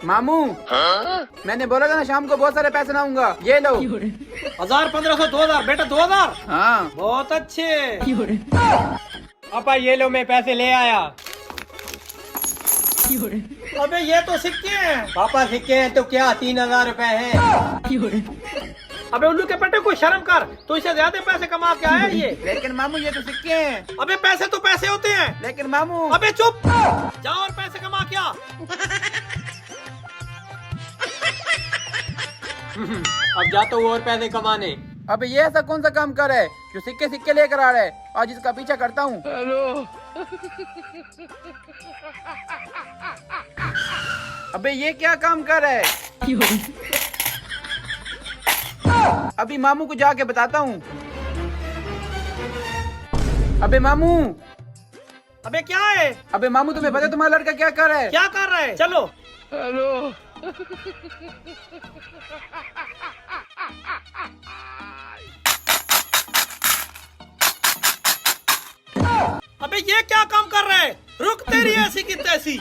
मामू मैंने बोला था ना शाम को बहुत सारे पैसे लाऊंगा, ये लो। 1000, 1500, 2000 बेटा, 2000। हाँ बहुत अच्छे। पापा ये लो, मैं पैसे ले आया। अबे ये तो सिक्के हैं। पापा सिक्के हैं तो क्या, 3000 रुपए हैं। अबे उल्लू के पट्टे, कोई शर्म कर, तो इससे ज्यादा पैसे कमा के आया ये। लेकिन मामू ये तो सिक्के हैं। अबे पैसे तो पैसे होते हैं। लेकिन मामू अबे चुप, जाओ और पैसे कमा के आ। अब जाता हूँ और पैसे कमाने। अबे ये ऐसा कौन सा काम कर है जो सिक्के सिक्के लेकर आ रहा है, आज इसका पीछा करता हूँ। अबे ये क्या काम कर रहा है, अभी मामू को जाके बताता हूँ। अबे मामू, अबे क्या है? अबे मामू तुम्हें पता है तुम्हारा लड़का क्या कर रहा है? क्या कर रहा है? चलो। अबे ये क्या काम कर रहा है? रुक, तेरी ऐसी की तैसी।